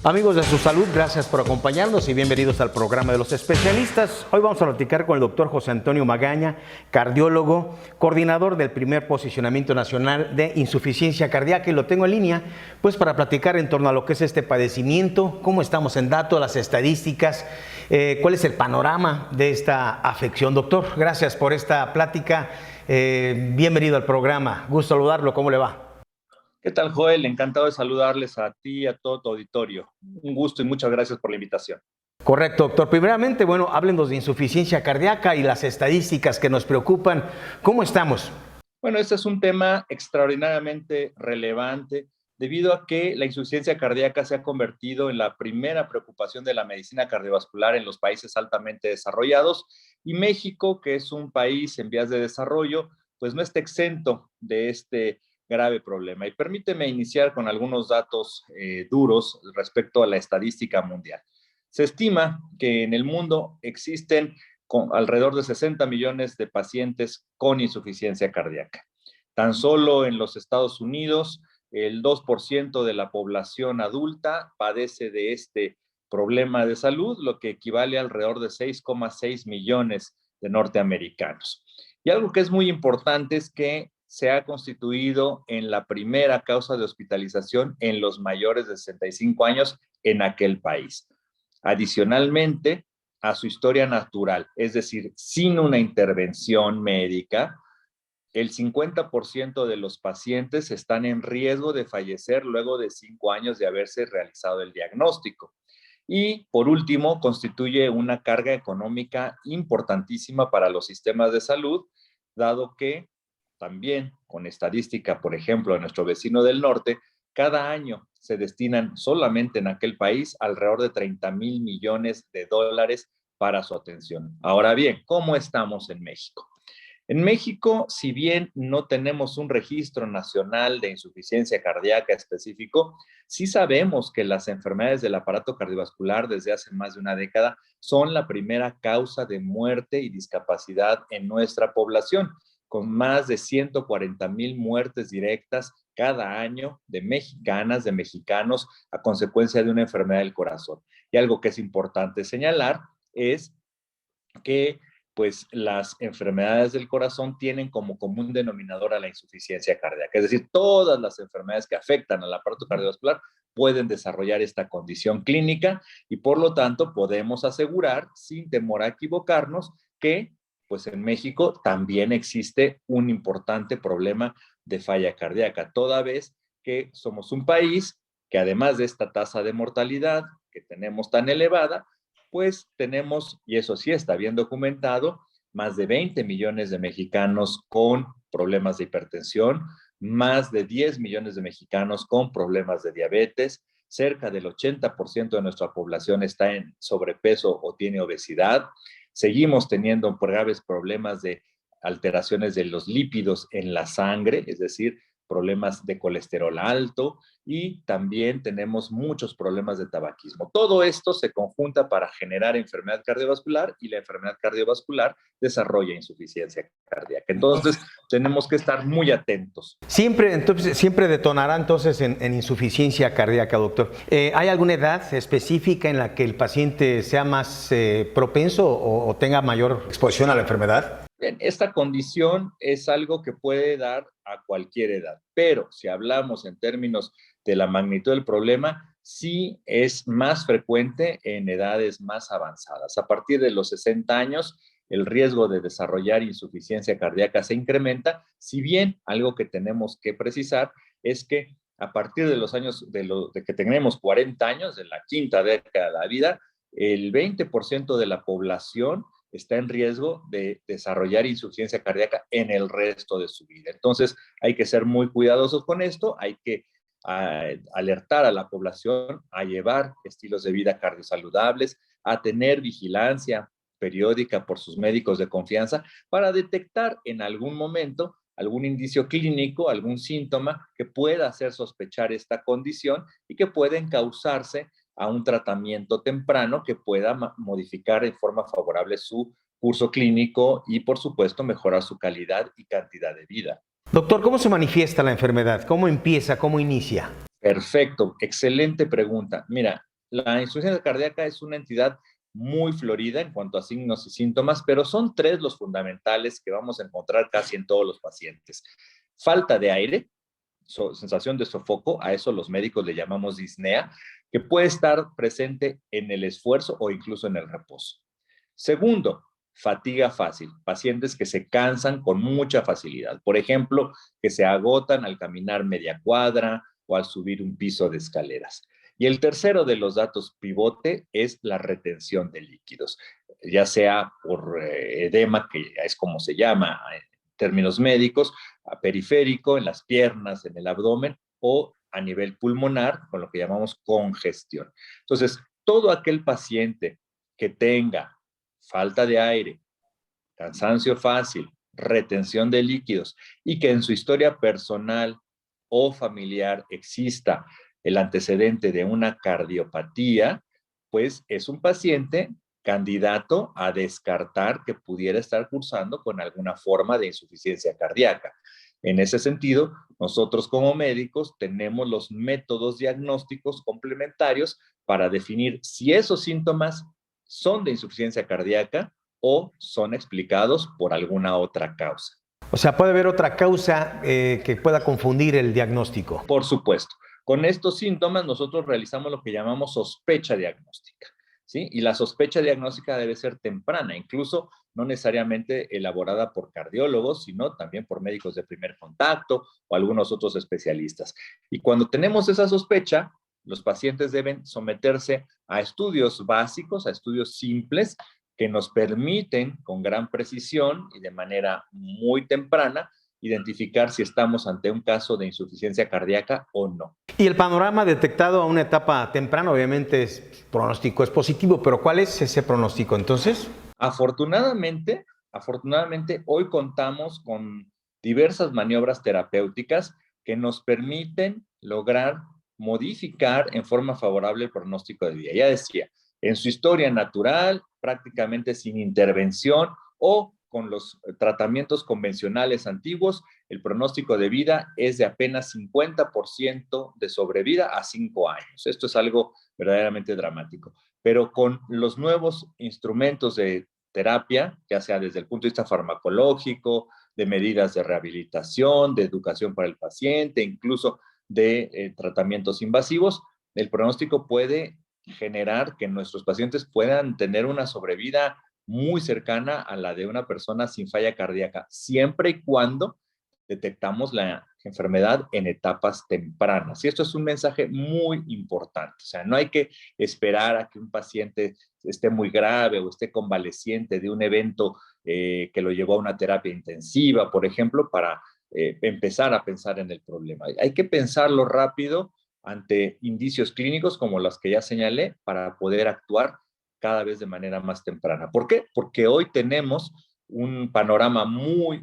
Amigos de Su Salud, gracias por acompañarnos y bienvenidos al programa de los especialistas. Hoy vamos a platicar con el doctor José Antonio Magaña, cardiólogo, coordinador del primer posicionamiento nacional de insuficiencia cardíaca, y lo tengo en línea pues para platicar en torno a lo que es este padecimiento, cómo estamos en datos, las estadísticas, cuál es el panorama de esta afección. Doctor, gracias por esta plática, bienvenido al programa, gusto saludarlo, ¿cómo le va? ¿Qué tal, Joel? Encantado de saludarles a ti y a todo tu auditorio. Un gusto y muchas gracias por la invitación. Correcto, doctor. Primeramente, bueno, háblenos de insuficiencia cardíaca y las estadísticas que nos preocupan. ¿Cómo estamos? Bueno, este es un tema extraordinariamente relevante debido a que la insuficiencia cardíaca se ha convertido en la primera preocupación de la medicina cardiovascular en los países altamente desarrollados, y México, que es un país en vías de desarrollo, pues no está exento de este grave problema. Y permíteme iniciar con algunos datos duros respecto a la estadística mundial. Se estima que en el mundo existen alrededor de 60 millones de pacientes con insuficiencia cardíaca. Tan solo en los Estados Unidos, el 2% de la población adulta padece de este problema de salud, lo que equivale a alrededor de 6,6 millones de norteamericanos. Y algo que es muy importante es que se ha constituido en la primera causa de hospitalización en los mayores de 65 años en aquel país. Adicionalmente, a su historia natural, es decir, sin una intervención médica, el 50% de los pacientes están en riesgo de fallecer luego de 5 años de haberse realizado el diagnóstico. Y por último, constituye una carga económica importantísima para los sistemas de salud, dado que también con estadística, por ejemplo, de nuestro vecino del norte, cada año se destinan solamente en aquel país alrededor de 30,000 millones de dólares para su atención. Ahora bien, ¿cómo estamos en México? En México, si bien no tenemos un registro nacional de insuficiencia cardíaca específico, sí sabemos que las enfermedades del aparato cardiovascular desde hace más de una década son la primera causa de muerte y discapacidad en nuestra población, con más de 140,000 muertes directas cada año de mexicanas, de mexicanos, a consecuencia de una enfermedad del corazón. Y algo que es importante señalar es que pues las enfermedades del corazón tienen como común denominador a la insuficiencia cardíaca. Es decir, todas las enfermedades que afectan al aparato cardiovascular pueden desarrollar esta condición clínica, y por lo tanto podemos asegurar, sin temor a equivocarnos, que pues en México también existe un importante problema de falla cardíaca, toda vez que somos un país que, además de esta tasa de mortalidad que tenemos tan elevada, pues tenemos, y eso sí está bien documentado, más de 20 millones de mexicanos con problemas de hipertensión, más de 10 millones de mexicanos con problemas de diabetes, cerca del 80% de nuestra población está en sobrepeso o tiene obesidad. Seguimos teniendo graves problemas de alteraciones de los lípidos en la sangre, es decir, problemas de colesterol alto, y también tenemos muchos problemas de tabaquismo. Todo esto se conjunta para generar enfermedad cardiovascular, y la enfermedad cardiovascular desarrolla insuficiencia cardíaca. Entonces, tenemos que estar muy atentos. Siempre detonará entonces en insuficiencia cardíaca, doctor. ¿Hay alguna edad específica en la que el paciente sea más propenso o tenga mayor exposición a la enfermedad? Esta condición es algo que puede dar a cualquier edad, pero si hablamos en términos de la magnitud del problema, sí es más frecuente en edades más avanzadas. A partir de los 60 años, el riesgo de desarrollar insuficiencia cardíaca se incrementa, si bien algo que tenemos que precisar es que a partir de los años de que tenemos 40 años, de la quinta década de la vida, el 20% de la población está en riesgo de desarrollar insuficiencia cardíaca en el resto de su vida. Entonces, hay que ser muy cuidadosos con esto, hay que alertar a la población a llevar estilos de vida cardiosaludables, a tener vigilancia periódica por sus médicos de confianza para detectar en algún momento algún indicio clínico, algún síntoma que pueda hacer sospechar esta condición y que pueda encauzarse a un tratamiento temprano que pueda modificar de forma favorable su curso clínico y, por supuesto, mejorar su calidad y cantidad de vida. Doctor, ¿cómo se manifiesta la enfermedad? ¿Cómo empieza? ¿Cómo inicia? Perfecto, excelente pregunta. Mira, la insuficiencia cardíaca es una entidad muy florida en cuanto a signos y síntomas, pero son tres los fundamentales que vamos a encontrar casi en todos los pacientes. Falta de aire, sensación de sofoco, a eso los médicos le llamamos disnea, que puede estar presente en el esfuerzo o incluso en el reposo. Segundo, fatiga fácil, pacientes que se cansan con mucha facilidad. Por ejemplo, que se agotan al caminar media cuadra o al subir un piso de escaleras. Y el tercero de los datos pivote es la retención de líquidos, ya sea por edema, que es como se llama en términos médicos, a periférico, en las piernas, en el abdomen, o a nivel pulmonar, con lo que llamamos congestión. Entonces, todo aquel paciente que tenga falta de aire, cansancio fácil, retención de líquidos y que en su historia personal o familiar exista el antecedente de una cardiopatía, pues es un paciente candidato a descartar que pudiera estar cursando con alguna forma de insuficiencia cardíaca. En ese sentido, nosotros como médicos tenemos los métodos diagnósticos complementarios para definir si esos síntomas son de insuficiencia cardíaca o son explicados por alguna otra causa. O sea, puede haber otra causa que pueda confundir el diagnóstico. Por supuesto, con estos síntomas nosotros realizamos lo que llamamos sospecha diagnóstica, ¿sí? Y la sospecha diagnóstica debe ser temprana, incluso no necesariamente elaborada por cardiólogos, sino también por médicos de primer contacto o algunos otros especialistas. Y cuando tenemos esa sospecha, los pacientes deben someterse a estudios básicos, a estudios simples, que nos permiten con gran precisión y de manera muy temprana identificar si estamos ante un caso de insuficiencia cardíaca o no. Y el panorama detectado a una etapa temprana, obviamente, pronóstico es positivo, pero ¿cuál es ese pronóstico entonces? Afortunadamente, hoy contamos con diversas maniobras terapéuticas que nos permiten lograr modificar en forma favorable el pronóstico de vida. Ya decía, en su historia natural, prácticamente sin intervención o con los tratamientos convencionales antiguos, el pronóstico de vida es de apenas 50% de sobrevida a 5 años. Esto es algo verdaderamente dramático. Pero con los nuevos instrumentos de terapia, ya sea desde el punto de vista farmacológico, de medidas de rehabilitación, de educación para el paciente, incluso de tratamientos invasivos, el pronóstico puede generar que nuestros pacientes puedan tener una sobrevida muy cercana a la de una persona sin falla cardíaca, siempre y cuando detectamos la enfermedad en etapas tempranas. Y esto es un mensaje muy importante. O sea, no hay que esperar a que un paciente esté muy grave o esté convaleciente de un evento que lo llevó a una terapia intensiva, por ejemplo, para empezar a pensar en el problema. Hay que pensarlo rápido ante indicios clínicos como los que ya señalé para poder actuar cada vez de manera más temprana. ¿Por qué? Porque hoy tenemos un panorama muy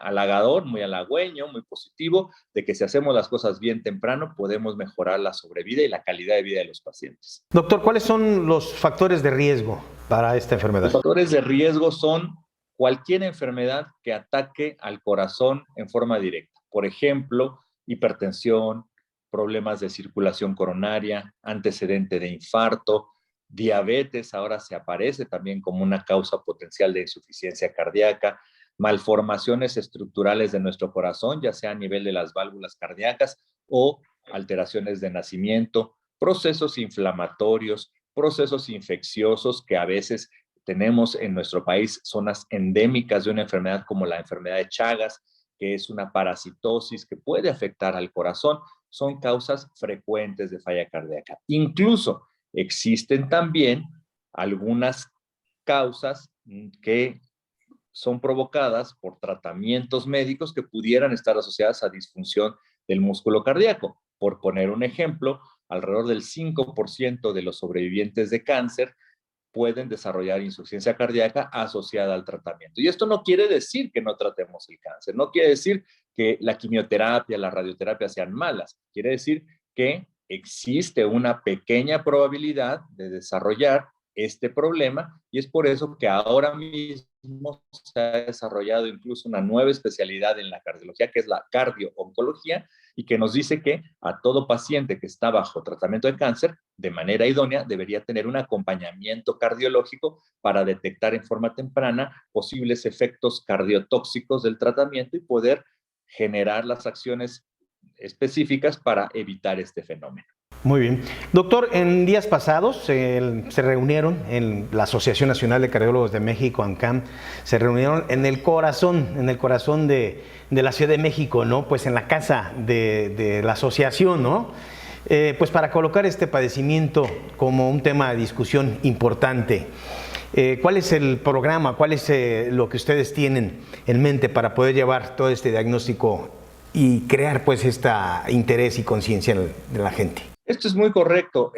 halagador, muy halagüeño, muy positivo, de que si hacemos las cosas bien temprano podemos mejorar la sobrevida y la calidad de vida de los pacientes. Doctor, ¿cuáles son los factores de riesgo para esta enfermedad? Los factores de riesgo son cualquier enfermedad que ataque al corazón en forma directa. Por ejemplo, hipertensión, problemas de circulación coronaria, antecedente de infarto, diabetes ahora se aparece también como una causa potencial de insuficiencia cardíaca, malformaciones estructurales de nuestro corazón, ya sea a nivel de las válvulas cardíacas o alteraciones de nacimiento, procesos inflamatorios, procesos infecciosos que a veces tenemos en nuestro país zonas endémicas de una enfermedad como la enfermedad de Chagas, que es una parasitosis que puede afectar al corazón, son causas frecuentes de falla cardíaca. Incluso existen también algunas causas que son provocadas por tratamientos médicos que pudieran estar asociadas a disfunción del músculo cardíaco. Por poner un ejemplo, alrededor del 5% de los sobrevivientes de cáncer pueden desarrollar insuficiencia cardíaca asociada al tratamiento. Y esto no quiere decir que no tratemos el cáncer, no quiere decir que la quimioterapia, la radioterapia sean malas, quiere decir que existe una pequeña probabilidad de desarrollar este problema y es por eso que ahora mismo mismo se ha desarrollado incluso una nueva especialidad en la cardiología, que es la cardio-oncología, y que nos dice que a todo paciente que está bajo tratamiento de cáncer, de manera idónea, debería tener un acompañamiento cardiológico para detectar en forma temprana posibles efectos cardiotóxicos del tratamiento y poder generar las acciones específicas para evitar este fenómeno. Muy bien. Doctor, en días pasados se reunieron en la Asociación Nacional de Cardiólogos de México, ANCAM, se reunieron en el corazón de la Ciudad de México, ¿no? Pues en la casa de la asociación, ¿no? Pues para colocar este padecimiento como un tema de discusión importante. ¿Cuál es el programa? ¿Cuál es lo que ustedes tienen en mente para poder llevar todo este diagnóstico y crear pues este interés y conciencia de la gente? Esto es muy correcto.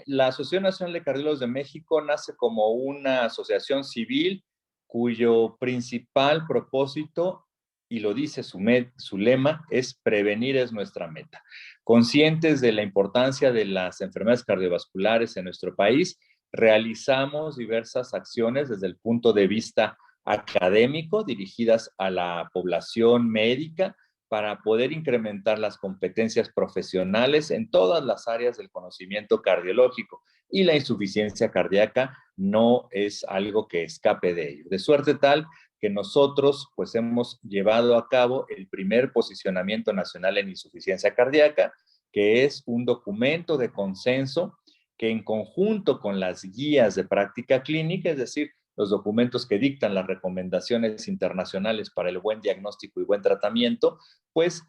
La Asociación Nacional de Cardiólogos de México nace como una asociación civil cuyo principal propósito, y lo dice su lema, es prevenir es nuestra meta. Conscientes de la importancia de las enfermedades cardiovasculares en nuestro país, realizamos diversas acciones desde el punto de vista académico dirigidas a la población médica, para poder incrementar las competencias profesionales en todas las áreas del conocimiento cardiológico. Y la insuficiencia cardíaca no es algo que escape de ello. De suerte tal que nosotros pues hemos llevado a cabo el primer posicionamiento nacional en insuficiencia cardíaca, que es un documento de consenso que en conjunto con las guías de práctica clínica, es decir, los documentos que dictan las recomendaciones internacionales para el buen diagnóstico y buen tratamiento, pues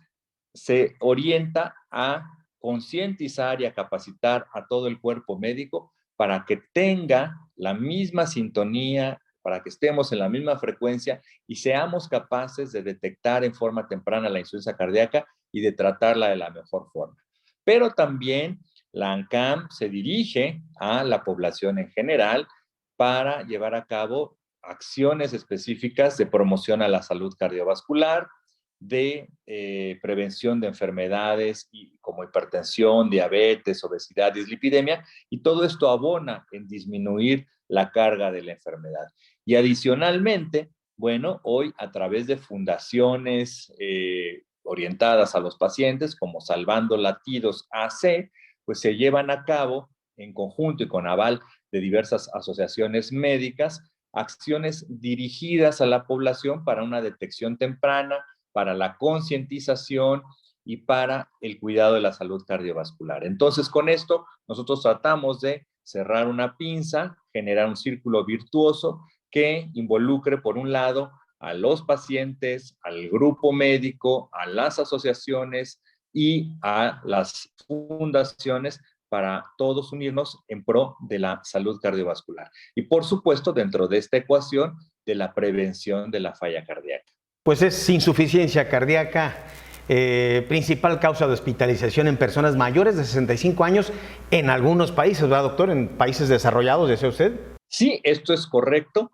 se orienta a concientizar y a capacitar a todo el cuerpo médico para que tenga la misma sintonía, para que estemos en la misma frecuencia y seamos capaces de detectar en forma temprana la insuficiencia cardíaca y de tratarla de la mejor forma. Pero también la ANCAM se dirige a la población en general para llevar a cabo acciones específicas de promoción a la salud cardiovascular, de prevención de enfermedades como hipertensión, diabetes, obesidad, dislipidemia, y todo esto abona en disminuir la carga de la enfermedad. Y adicionalmente, bueno, hoy a través de fundaciones orientadas a los pacientes, como Salvando Latidos AC, pues se llevan a cabo en conjunto y con aval de diversas asociaciones médicas, acciones dirigidas a la población para una detección temprana, para la concientización y para el cuidado de la salud cardiovascular. Entonces, con esto, nosotros tratamos de cerrar una pinza, generar un círculo virtuoso que involucre, por un lado, a los pacientes, al grupo médico, a las asociaciones y a las fundaciones para todos unirnos en pro de la salud cardiovascular. Y por supuesto, dentro de esta ecuación, de la prevención de la falla cardíaca. Pues es insuficiencia cardíaca, principal causa de hospitalización en personas mayores de 65 años en algunos países, ¿verdad, doctor? En países desarrollados, ¿desea usted? Sí, esto es correcto.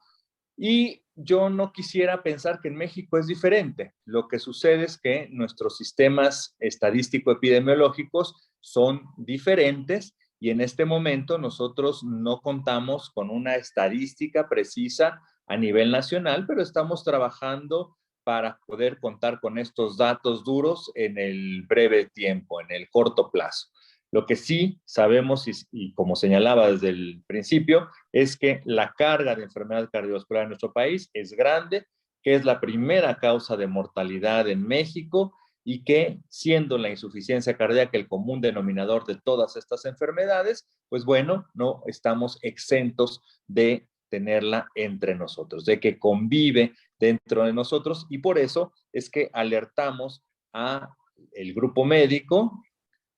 Y yo no quisiera pensar que en México es diferente. Lo que sucede es que nuestros sistemas estadístico-epidemiológicos son diferentes y en este momento nosotros no contamos con una estadística precisa a nivel nacional, pero estamos trabajando para poder contar con estos datos duros en el breve tiempo, en el corto plazo. Lo que sí sabemos, y como señalaba desde el principio, es que la carga de enfermedad cardiovascular en nuestro país es grande, que es la primera causa de mortalidad en México y que, siendo la insuficiencia cardíaca el común denominador de todas estas enfermedades, pues bueno, no estamos exentos de tenerla entre nosotros, de que convive dentro de nosotros, y por eso es que alertamos a el grupo médico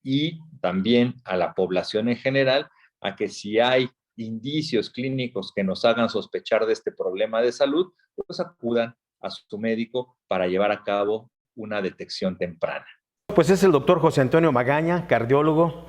y también a la población en general a que si hay indicios clínicos que nos hagan sospechar de este problema de salud, pues acudan a su médico para llevar a cabo una detección temprana. Pues es el doctor José Antonio Magaña, cardiólogo,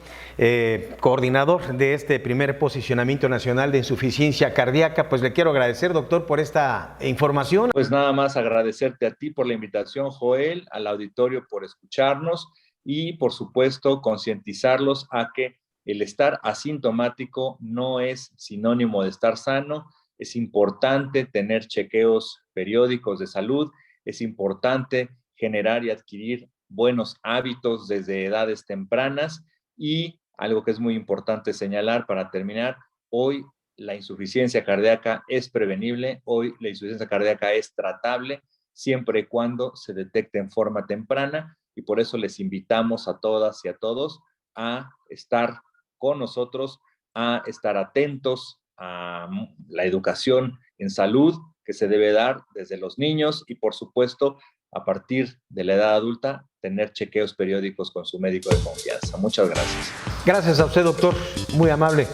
coordinador de este primer posicionamiento nacional de insuficiencia cardíaca. Pues le quiero agradecer, doctor, por esta información. Pues nada más agradecerte a ti por la invitación, Joel, al auditorio por escucharnos y, por supuesto, concientizarlos a que el estar asintomático no es sinónimo de estar sano Es importante tener chequeos periódicos de salud, es importante generar y adquirir buenos hábitos desde edades tempranas y algo que es muy importante señalar para terminar, hoy la insuficiencia cardíaca es prevenible, hoy la insuficiencia cardíaca es tratable siempre y cuando se detecte en forma temprana y por eso les invitamos a todas y a todos a estar con nosotros, a estar atentos a la educación en salud que se debe dar desde los niños y por supuesto a partir de la edad adulta tener chequeos periódicos con su médico de confianza. Muchas gracias. Gracias a usted, doctor. Muy amable.